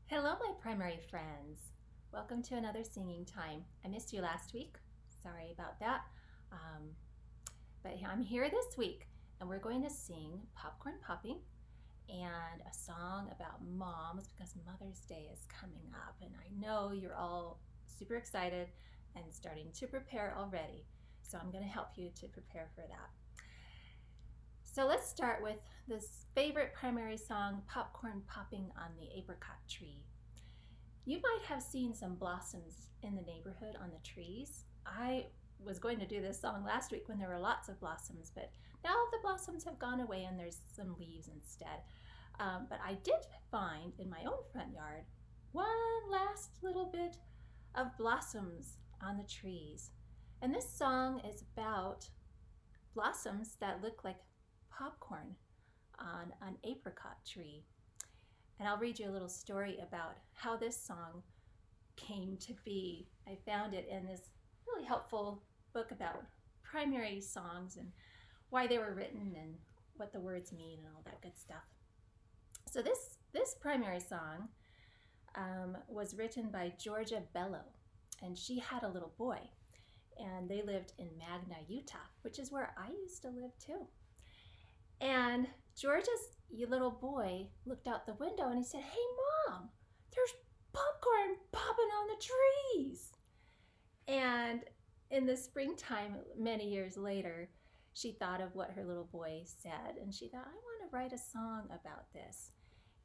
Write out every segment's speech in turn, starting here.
Hello, my primary friends. Welcome to another singing time. I missed you last week. Sorry about that. Um, but I'm here this week, and we're going to sing Popcorn Popping and a song about moms because Mother's Day is coming up, and I know you're all super excited and starting to prepare already. So I'm going to help you to prepare for that. So let's start with this favorite primary song, Popcorn Popping on the Apricot Tree. You might have seen some blossoms in the neighborhood on the trees. I was going to do this song last week when there were lots of blossoms, but now the blossoms have gone away and there's some leaves instead. But I did find in my own front yard one last little bit of blossoms on the trees. And this song is about blossoms that look like popcorn on an apricot tree. And I'll read you a little story about how this song came to be. I found it in this really helpful book about primary songs and why they were written and what the words mean and all that good stuff. So this primary song was written by Georgia Bello, and she had a little boy, and they lived in Magna, Utah, which is where I used to live too. And George's little boy looked out the window and he said, "Hey, Mom, there's popcorn popping on the trees." And in the springtime, many years later, she thought of what her little boy said, and she thought, "I want to write a song about this."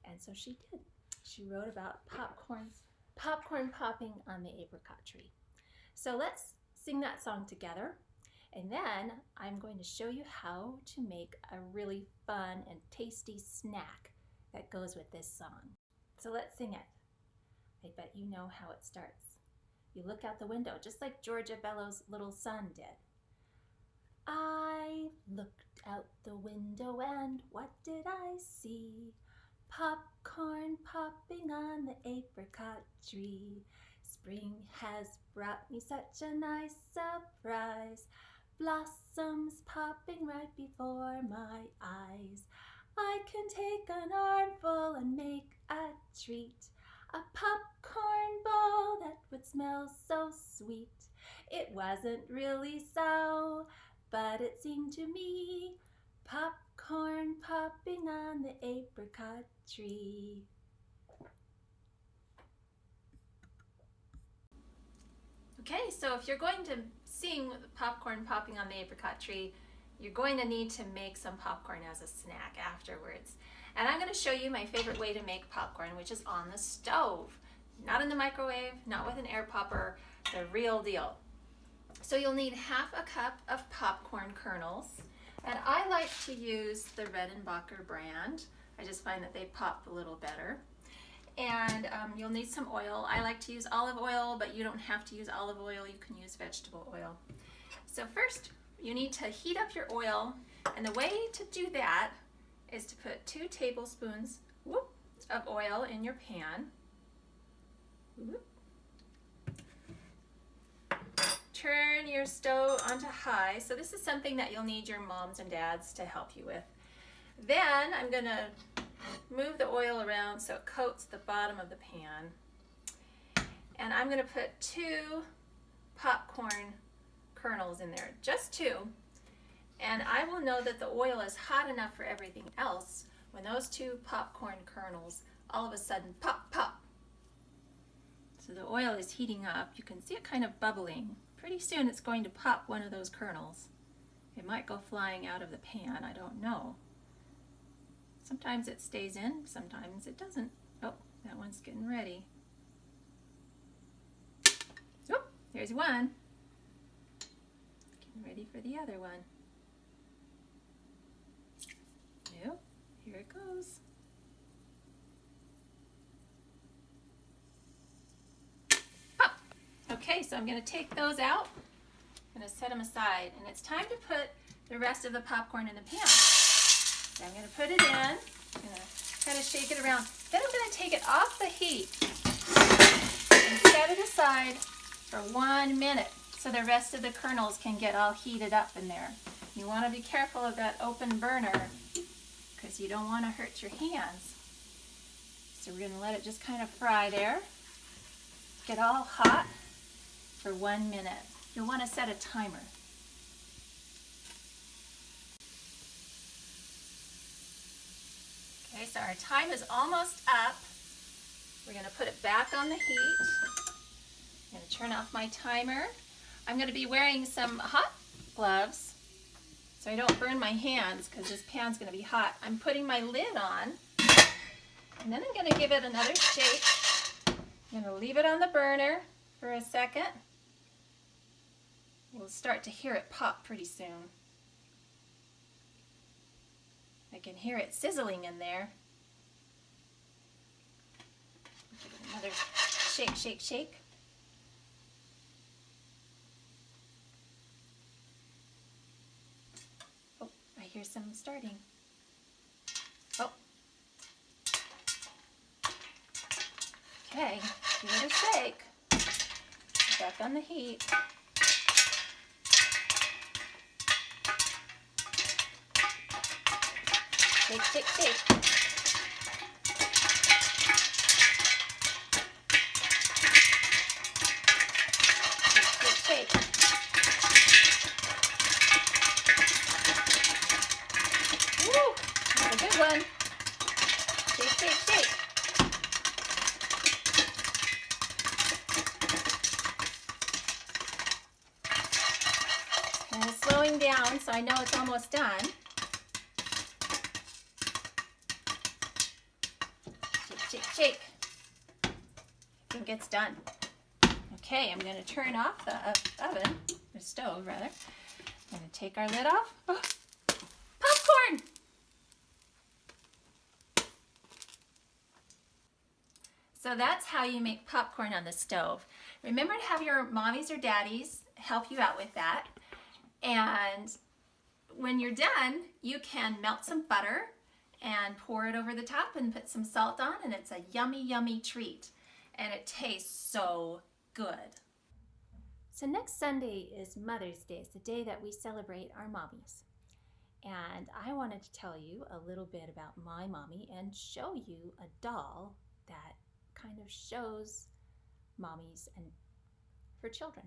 And so she did. She wrote about popcorn popping on the apricot tree. So let's sing that song together. And then I'm going to show you how to make a really fun and tasty snack that goes with this song. So let's sing it. I bet you know how it starts. You look out the window, just like Georgia Bello's little son did. I looked out the window and what did I see? Popcorn popping on the apricot tree. Spring has brought me such a nice surprise. Blossoms popping right before my eyes. I can take an armful and make a treat. A popcorn ball that would smell so sweet. It wasn't really so, but it seemed to me. Popcorn popping on the apricot tree. Okay, so if you're going to sing popcorn popping on the apricot tree, you're going to need to make some popcorn as a snack afterwards. And I'm going to show you my favorite way to make popcorn, which is on the stove. Not in the microwave, not with an air popper, the real deal. So you'll need half a cup of popcorn kernels. And I like to use the Redenbacher brand. I just find that they pop a little better. And you'll need some oil. I like to use olive oil, but you don't have to use olive oil. You can use vegetable oil. So first, you need to heat up your oil. And the way to do that is to put 2 tablespoons of oil in your pan. Turn your stove onto high. So this is something that you'll need your moms and dads to help you with. Then I'm going to move the oil around so it coats the bottom of the pan. And I'm going to put 2 popcorn kernels in there, just 2. And I will know that the oil is hot enough for everything else when those 2 popcorn kernels all of a sudden pop, pop. So the oil is heating up. You can see it kind of bubbling. Pretty soon it's going to pop one of those kernels. It might go flying out of the pan, I don't know. Sometimes it stays in, sometimes it doesn't. Oh, that one's getting ready. Oh, there's one. Getting ready for the other one. No, here it goes. Pop! Okay, so I'm going to take those out. I'm going to set them aside, and it's time to put the rest of the popcorn in the pan. So I'm going to put it in, I'm going to kind of shake it around. Then I'm going to take it off the heat and set it aside for 1 minute so the rest of the kernels can get all heated up in there. You want to be careful of that open burner because you don't want to hurt your hands. So we're going to let it just kind of fry there. Get all hot for 1 minute. You'll want to set a timer. Okay, so our time is almost up. We're going to put it back on the heat. I'm going to turn off my timer. I'm going to be wearing some hot gloves so I don't burn my hands because this pan's going to be hot. I'm putting my lid on, and then I'm going to give it another shake. I'm going to leave it on the burner for a second. We'll start to hear it pop pretty soon. I can hear it sizzling in there. Give it another shake, shake, shake. Oh, I hear some starting. Oh. Okay, give it a shake. Back on the heat. Shake, shake, shake. Shake, shake, shake. Woo! That's a good one. Shake, shake, shake. Kind of slowing down so I know it's almost done. Shake, shake. I think it's done. Okay, I'm going to turn off the oven, the stove rather. I'm going to take our lid off. Oh, popcorn! So that's how you make popcorn on the stove. Remember to have your mommies or daddies help you out with that. And when you're done, you can melt some butter and pour it over the top and put some salt on, and it's a yummy, yummy treat. And it tastes so good. So next Sunday is Mother's Day. It's the day that we celebrate our mommies. And I wanted to tell you a little bit about my mommy and show you a doll that kind of shows mommies and her children.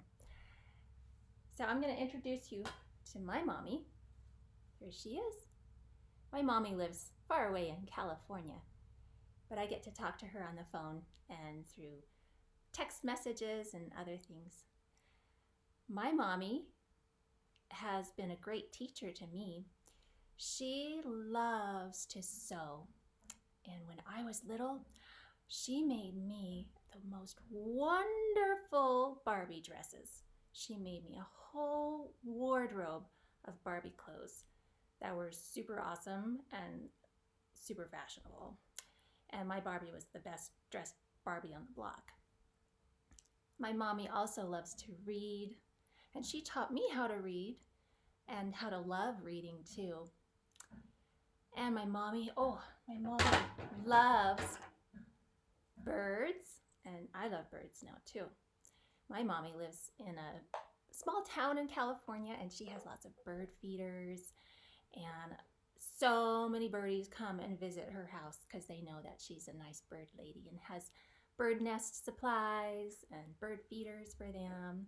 So I'm going to introduce you to my mommy. Here she is. My mommy lives far away in California, but I get to talk to her on the phone and through text messages and other things. My mommy has been a great teacher to me. She loves to sew, and when I was little, she made me the most wonderful Barbie dresses. She made me a whole wardrobe of Barbie clothes that were super awesome and super fashionable. And my Barbie was the best dressed Barbie on the block. My mommy also loves to read, and she taught me how to read and how to love reading too. And my mommy loves birds, and I love birds now too. My mommy lives in a small town in California, and she has lots of bird feeders, and so many birdies come and visit her house because they know that she's a nice bird lady and has bird nest supplies and bird feeders for them.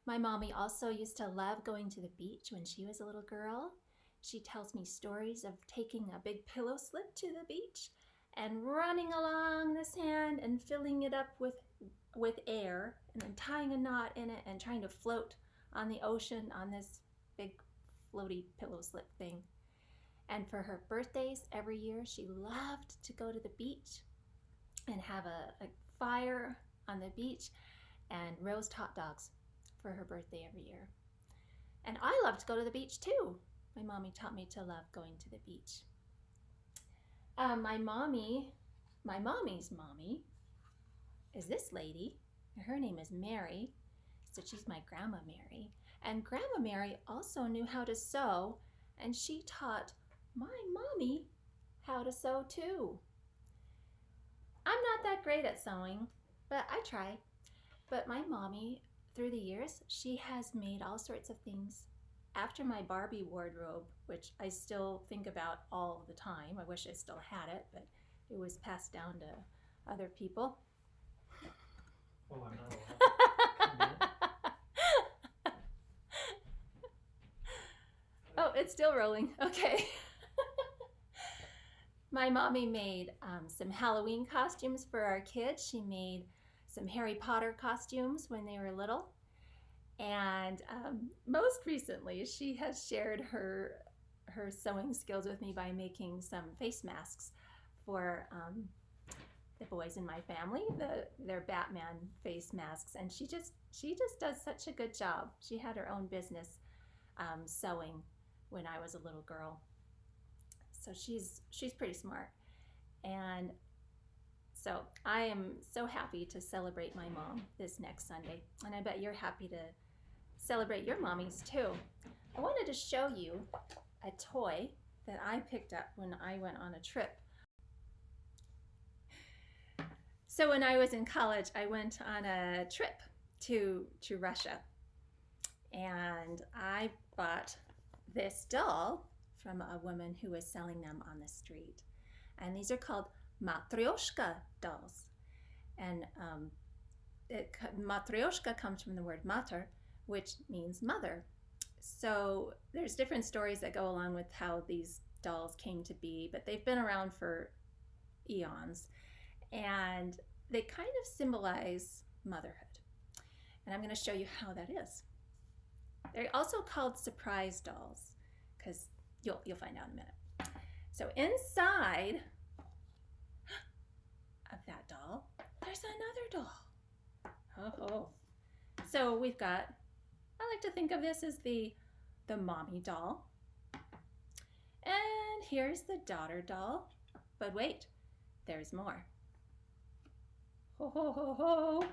My mommy also used to love going to the beach when she was a little girl. She tells me stories of taking a big pillow slip to the beach and running along the sand and filling it up with air and then tying a knot in it and trying to float on the ocean on this big floaty pillow slip thing. And for her birthdays every year, she loved to go to the beach and have a fire on the beach and roast hot dogs for her birthday every year. And I love to go to the beach too. My mommy taught me to love going to the beach. My mommy's mommy is this lady. Her name is Mary, so she's my Grandma Mary. And Grandma Mary also knew how to sew, and she taught my mommy how to sew too. I'm not that great at sewing, but I try. But my mommy, through the years, she has made all sorts of things. After my Barbie wardrobe, which I still think about all the time, I wish I still had it, but it was passed down to other people. Oh, I'm not allowed to come in? Oh, it's still rolling. Okay. My mommy made some Halloween costumes for our kids. She made some Harry Potter costumes when they were little. And most recently, she has shared her sewing skills with me by making some face masks for the boys in my family. They're Batman face masks, and she just does such a good job. She had her own business sewing when I was a little girl, so she's pretty smart. And so I am so happy to celebrate my mom this next Sunday, and I bet you're happy to celebrate your mommies too. I wanted to show you a toy that I picked up when I went on a trip. So when I was in college, I went on a trip to Russia, and I bought this doll from a woman who was selling them on the street. And these are called matryoshka dolls. And matryoshka comes from the word mater, which means mother. So there's different stories that go along with how these dolls came to be, but they've been around for eons, and they kind of symbolize motherhood. And I'm going to show you how that is. They're also called surprise dolls, because you'll find out in a minute. So inside of that doll, there's another doll. Oh. So we've got, I like to think of this as the mommy doll. And here's the daughter doll. But wait, there's more. Ho, ho, ho, ho.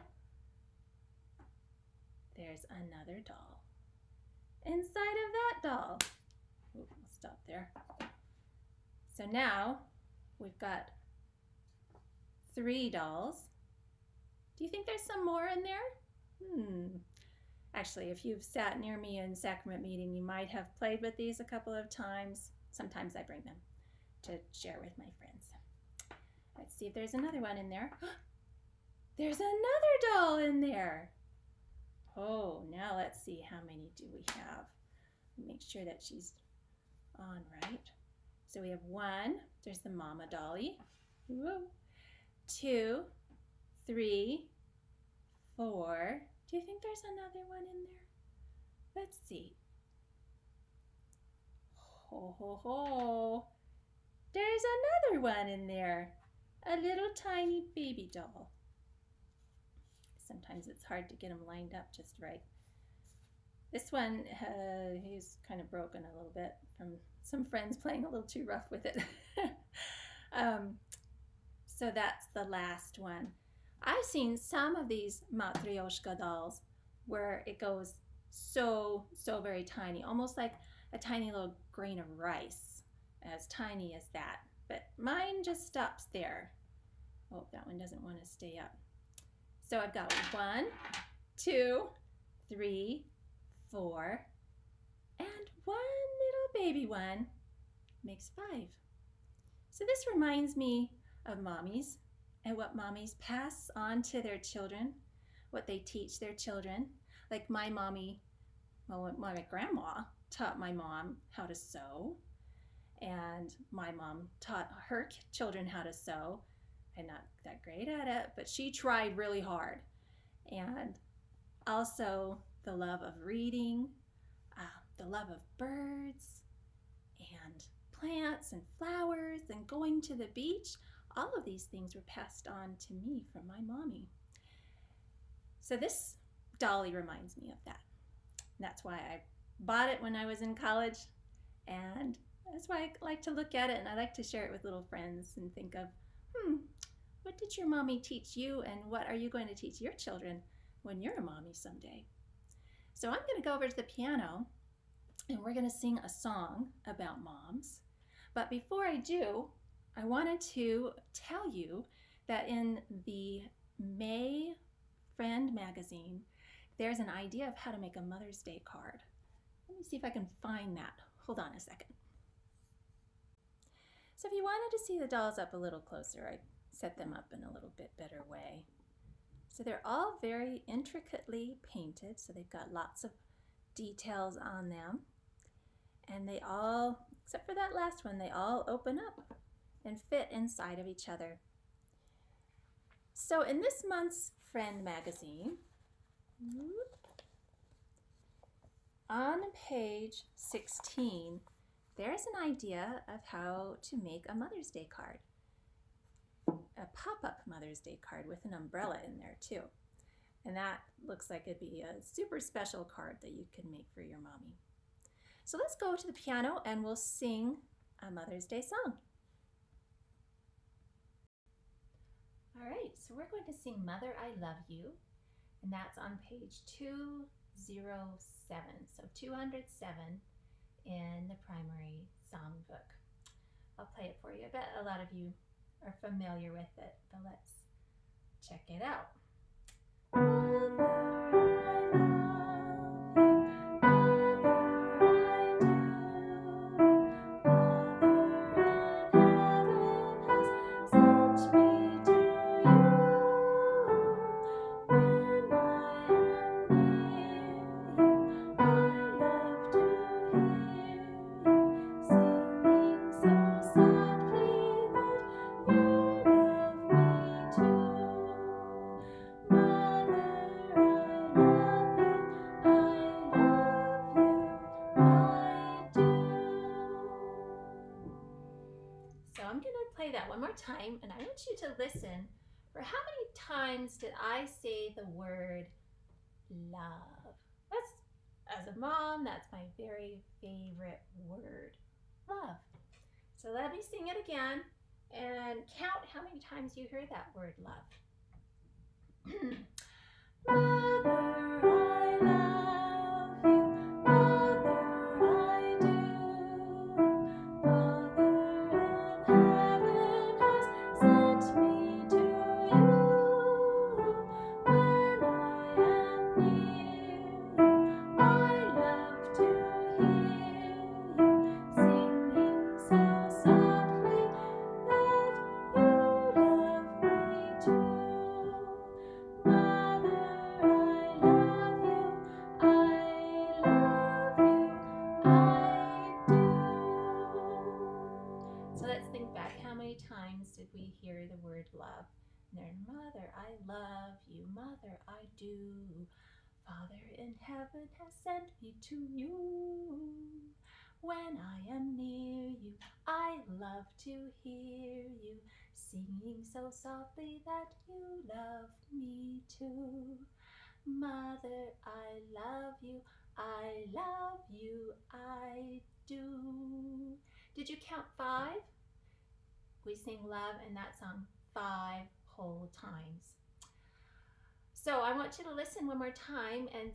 There's another doll inside of that doll. Ooh, I'll stop there. So now we've got 3 dolls. Do you think there's some more in there? Actually, if you've sat near me in sacrament meeting, you might have played with these a couple of times. Sometimes I bring them to share with my friends. Let's see if there's another one in there. There's another doll in there. Oh, now let's see, how many do we have? Make sure that she's on right. So we have 1, there's the mama dolly. Whoa. 2, 3, 4. Do you think there's another one in there? Let's see. Ho, ho, ho. There's another one in there. A little tiny baby doll. Sometimes it's hard to get them lined up just right. This one, he's kind of broken a little bit from some friends playing a little too rough with it. So that's the last one. I've seen some of these matryoshka dolls where it goes so very tiny, almost like a tiny little grain of rice, as tiny as that. But mine just stops there. Oh, that one doesn't want to stay up. So I've got 1, 2, 3, 4, and 1 little baby one makes 5. So this reminds me of mommies and what mommies pass on to their children, what they teach their children. Like my mommy, well, my grandma taught my mom how to sew, and my mom taught her children how to sew. I'm not that great at it, but she tried really hard. And also the love of reading, the love of birds and plants and flowers and going to the beach. All of these things were passed on to me from my mommy. So this dolly reminds me of that. And that's why I bought it when I was in college, and that's why I like to look at it, and I like to share it with little friends and think of, what did your mommy teach you, and what are you going to teach your children when you're a mommy someday? So I'm going to go over to the piano, and we're going to sing a song about moms. But before I do, I wanted to tell you that in the May Friend magazine, there's an idea of how to make a Mother's Day card. Let me see if I can find that. Hold on a second. So if you wanted to see the dolls up a little closer, I set them up in a little bit better way. So they're all very intricately painted, so they've got lots of details on them. And they all, except for that last one, they all open up and fit inside of each other. So in this month's Friend magazine, on page 16, there's an idea of how to make a Mother's Day card. A pop-up Mother's Day card with an umbrella in there too. And that looks like it'd be a super special card that you can make for your mommy. So let's go to the piano and we'll sing a Mother's Day song. All right, so we're going to sing Mother, I Love You, and that's on page 207, so 207 in the primary songbook. I'll play it for you. I bet a lot of you are familiar with it, but let's check it out. Mother, So I'm going to play that one more time, and I want you to listen for how many times did I say the word love? As a mom, that's my very favorite word, love. So let me sing it again and count how many times you hear that word love. Mother, I love you. Mother, I do. Father in heaven has sent me to you. When I am near you, I love to hear you singing so softly that you love me too. Mother, I love you, I love you, I do. So let's think back. How many times did we hear the word love? And then, Mother, I love you, Mother, I do. Father in heaven has sent me to you. When I am near you, I love to hear you singing so softly that you love me too. Mother, I love you, I love you, I do. Did you count 5? We sing love in that song 5 whole times. So I want you to listen one more time and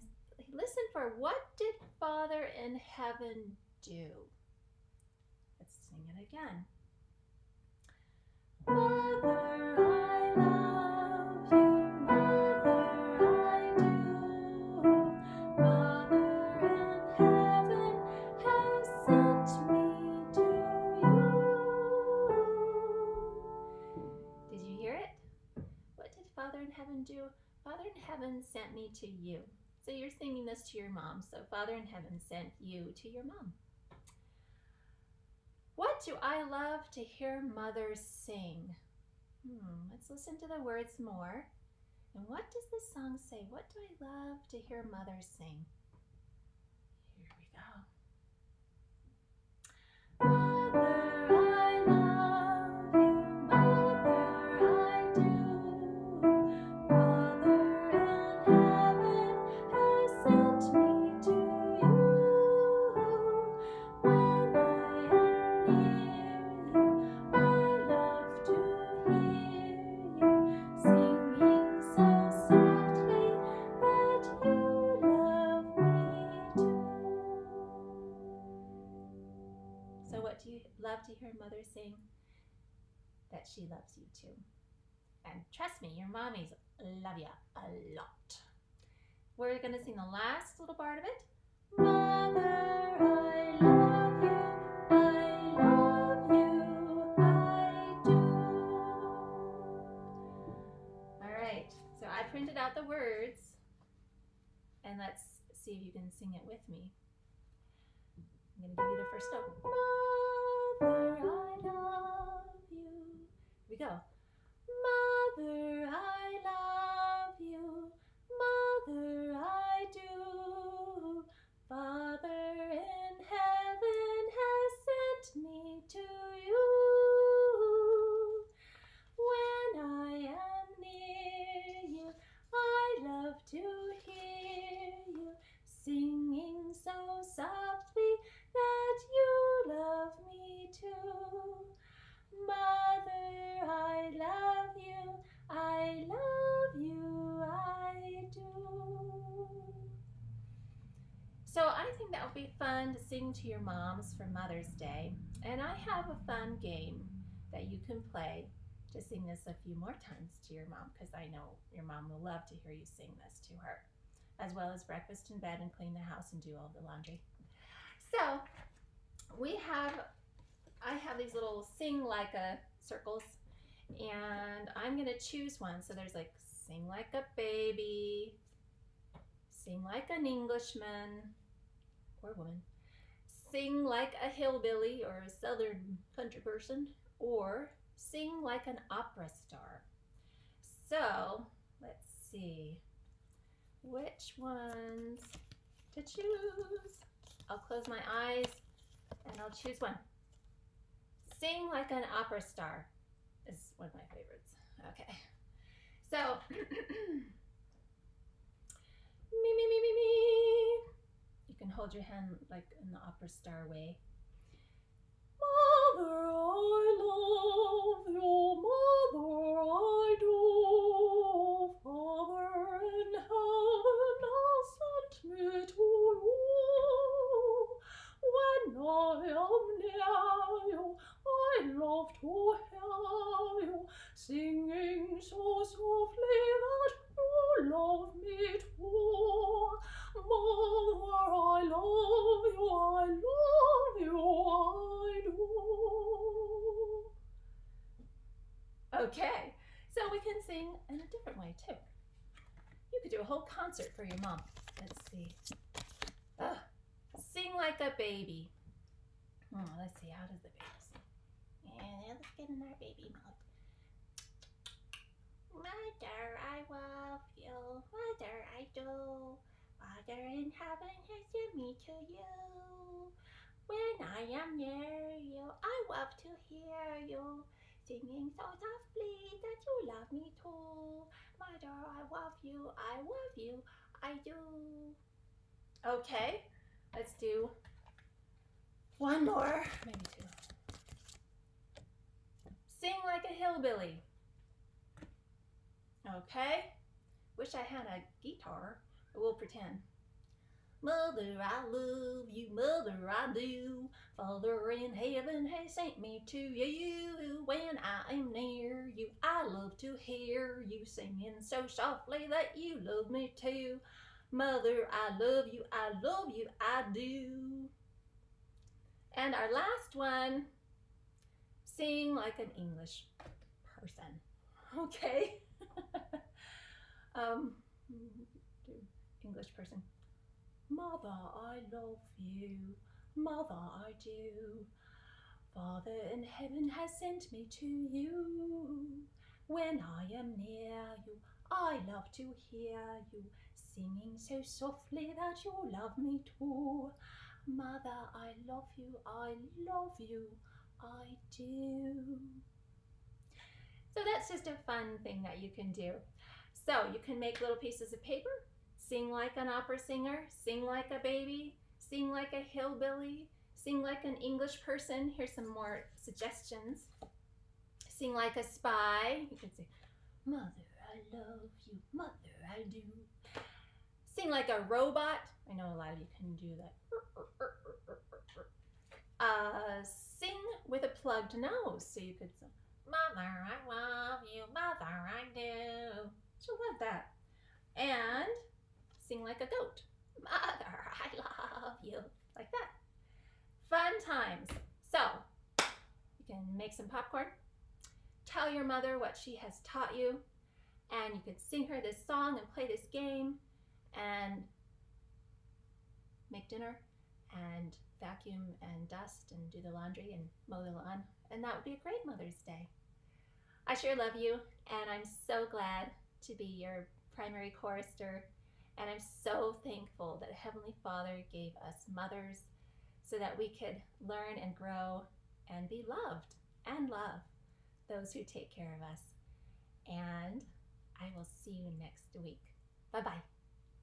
listen for what did Father in heaven do? Let's sing it again. Mother, I love you, Mother, I do. Father in heaven has sent me to you. Did you hear it? What did Father in heaven do? Father in heaven sent me to you. So you're singing this to your mom. So Father in heaven sent you to your mom. What do I love to hear mothers sing? Let's listen to the words more. And what does this song say? What do I love to hear mothers sing? Here we go. Mother, I love you. Mother, I do. Father in heaven has sent me to you. When I am near you, I love to hear you singing so softly that you love me too. So what do you love to hear mother sing? That she loves you too. And trust me, your mommies love you a lot. We're going to sing the last little part of it. Mother, I love you, I love you, I printed out the words, and let's see if you can sing it with me. I'm going to give you the first note. Mother, I love you. Here we go. Mother, I love you. Mother, I do. Father in heaven has sent me to you. When I am near you, I love to hear you singing so softly that you love me too. Mother, I love you, I love you, I do. So I think that would be fun to sing to your moms for Mother's Day. And I have a fun game that you can play to sing this a few more times to your mom, because I know your mom will love to hear you sing this to her, as well as breakfast in bed and clean the house and do all the laundry. So I have these little sing like a circles, and I'm gonna choose one. So there's like sing like a baby, sing like an Englishman or woman, sing like a hillbilly or a southern country person, or sing like an opera star. So let's see which ones to choose. I'll close my eyes and I'll choose one. Sing like an opera star is one of my favorites. Okay. So, me, me, me, me, me. You can hold your hand like in the opera star way. Mother, I love you. Mother, I do. Father in heaven has sent me to you. When I am near you, I love to hear you singing so softly that you love me too. Mother, I love you, I love you, I do. Okay, so we can sing in a different way too. You could do a whole concert for your mom. Let's see. Sing like a baby. Let's see, how does the baby sing? And let's get in our baby mode. Mother, I love you. Mother, I do. Father in heaven has sent me to you. When I am near you, I love to hear you singing so softly that you love me too. Mother, I love you, I do. Okay, let's do one more, maybe two. Sing like a hillbilly. Okay, wish I had a guitar, but we'll pretend. Mother, I love you, mother, I do. Father in heaven has sent me to you. When I am near you, I love to hear you singing so softly that you love me too. Mother, I love you, I do. And our last one, sing like an English person. Okay. English person. Mother, I love you. Mother, I do. Father in heaven has sent me to you. When I am near you, I love to hear you singing so softly that you love me too. Mother, I love you, I do. So that's just a fun thing that you can do. So you can make little pieces of paper, sing like an opera singer, sing like a baby, sing like a hillbilly, sing like an English person. Here's some more suggestions. Sing like a spy. You can say, Mother, I love you, Mother, I do. Sing like a robot. I know a lot of you can do that. Sing with a plugged nose. So you could say, Mother, I love you, Mother, I do. She'll love that. And sing like a goat. Mother, I love you. Like that. Fun times. So, you can make some popcorn. Tell your mother what she has taught you. and you could sing her this song and play this game and make dinner and vacuum and dust and do the laundry and mow the lawn, and that would be a great Mother's Day. I sure love you, and I'm so glad to be your primary chorister, and I'm so thankful that Heavenly Father gave us mothers so that we could learn and grow and be loved and love those who take care of us. And I will see you next week. Bye-bye.